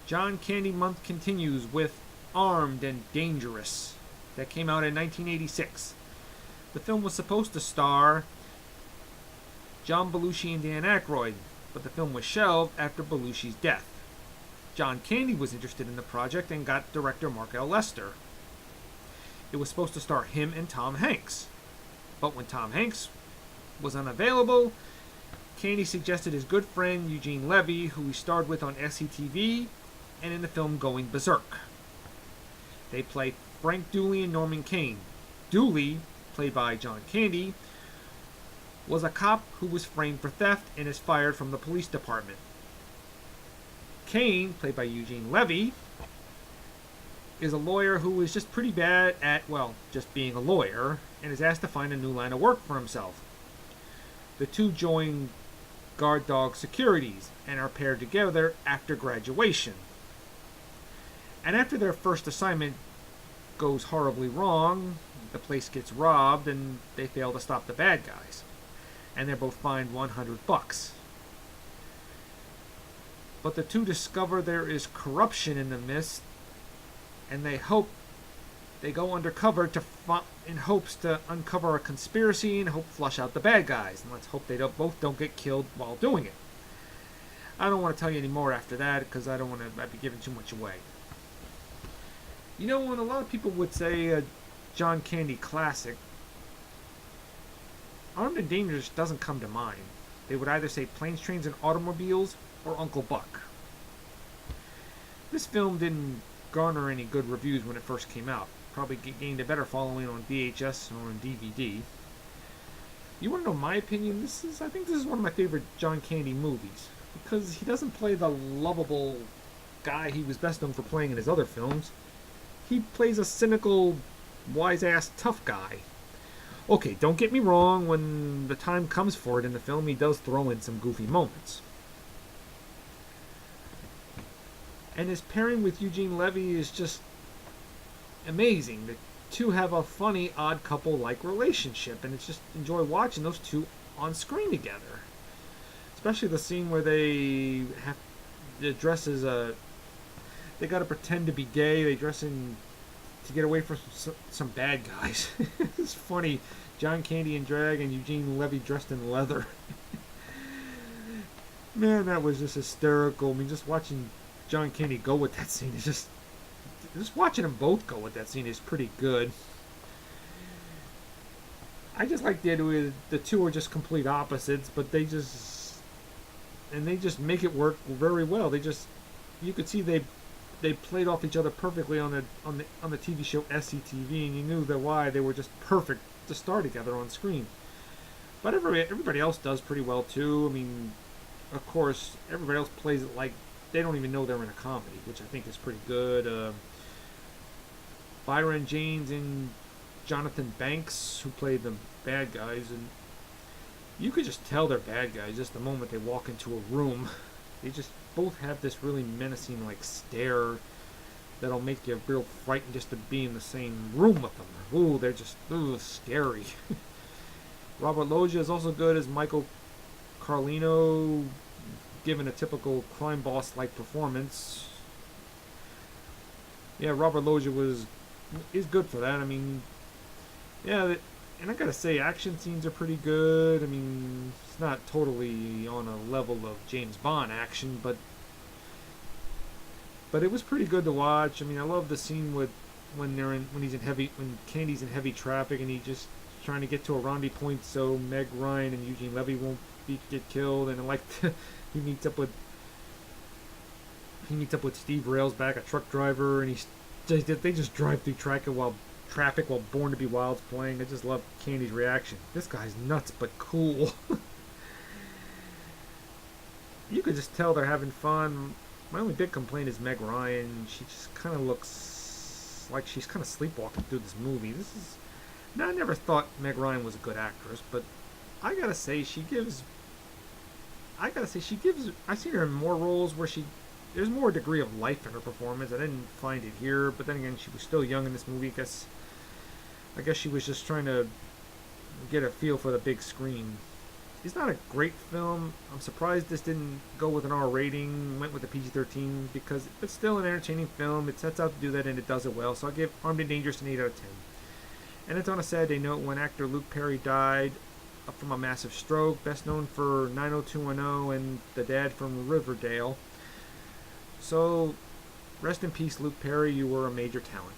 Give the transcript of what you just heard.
John Candy Month continues with Armed and Dangerous, that came out in 1986. The film was supposed to star John Belushi and Dan Aykroyd, but the film was shelved after Belushi's death. John Candy was interested in the project and got director Mark L. Lester. It was supposed to star him and Tom Hanks, but when Tom Hanks was unavailable, Candy suggested his good friend Eugene Levy, who he starred with on SCTV and in the film Going Berserk. They play Frank Dooley and Norman Kane. Dooley, played by John Candy, was a cop who was framed for theft and is fired from the police department. Kane, played by Eugene Levy, is a lawyer who is just pretty bad at, well, just being a lawyer, and is asked to find a new line of work for himself. The two join Guard Dog Securities and are paired together after graduation. And after their first assignment goes horribly wrong, the place gets robbed and they fail to stop the bad guys. And they're both fined $100. But the two discover there is corruption in the mist, and they go undercover in hopes to uncover a conspiracy and flush out the bad guys. And let's hope they both don't get killed while doing it. I don't want to tell you any more after that because I'd be giving too much away. You know, when a lot of people would say a John Candy classic, Armed and Dangerous doesn't come to mind. They would either say Planes, Trains, and Automobiles or Uncle Buck. This film didn't garner any good reviews when it first came out. Probably gained a better following on VHS or on DVD. You want to know my opinion? I think this is one of my favorite John Candy movies because he doesn't play the lovable guy he was best known for playing in his other films. He plays a cynical, wise-ass tough guy. Okay, don't get me wrong, when the time comes for it in the film, he does throw in some goofy moments. And his pairing with Eugene Levy is just amazing. The two have a funny, odd couple-like relationship, and it's just enjoy watching those two on screen together. Especially the scene where they have to dress as they gotta pretend to be gay. They dress in to get away from some bad guys. It's funny. John Candy in drag and Eugene Levy dressed in leather. Man, that was just hysterical. I mean, just watching John Candy go with that scene is just watching them both go with that scene is pretty good. I just like the two are just complete opposites, but they just make it work very well. You could see they played off each other perfectly on the TV show SCTV, and you knew why they were just perfect to star together on screen. But everybody else does pretty well too. I mean, of course, everybody else plays it like they don't even know they're in a comedy, which I think is pretty good. Byron James and Jonathan Banks, who played the bad guys, and you could just tell they're bad guys just the moment they walk into a room. They just both have this really menacing stare that'll make you real frightened just to be in the same room with them. Ooh, they're just scary. Robert Loggia is also good as Michael Carlino, given a typical crime boss-like performance. Yeah, Robert Loggia is good for that. I mean, yeah, and I gotta say, action scenes are pretty good. I mean, it's not totally on a level of James Bond action, but it was pretty good to watch. I mean, I love the scene when Candy's in heavy traffic and he's just trying to get to a rendezvous point so Meg Ryan and Eugene Levy won't get killed, and he meets up with Steve Railsback, a truck driver, and they just drive through traffic while Born to Be Wild's playing. I just love Candy's reaction. This guy's nuts but cool. You could just tell they're having fun. My only big complaint is Meg Ryan. She just kind of looks like she's kind of sleepwalking through this movie. I never thought Meg Ryan was a good actress, but I gotta say she gives. I've seen her in more roles where there's more degree of life in her performance. I didn't find it here, but then again, she was still young in this movie. I guess she was just trying to get a feel for the big screen. It's not a great film. I'm surprised this didn't go with an R rating, went with a PG-13, because it's still an entertaining film. It sets out to do that, and it does it well. So I'll give Armed and Dangerous an 8 out of 10. And it's on a sad day note when actor Luke Perry died from a massive stroke, best known for 90210 and The Dad from Riverdale. So, rest in peace, Luke Perry. You were a major talent.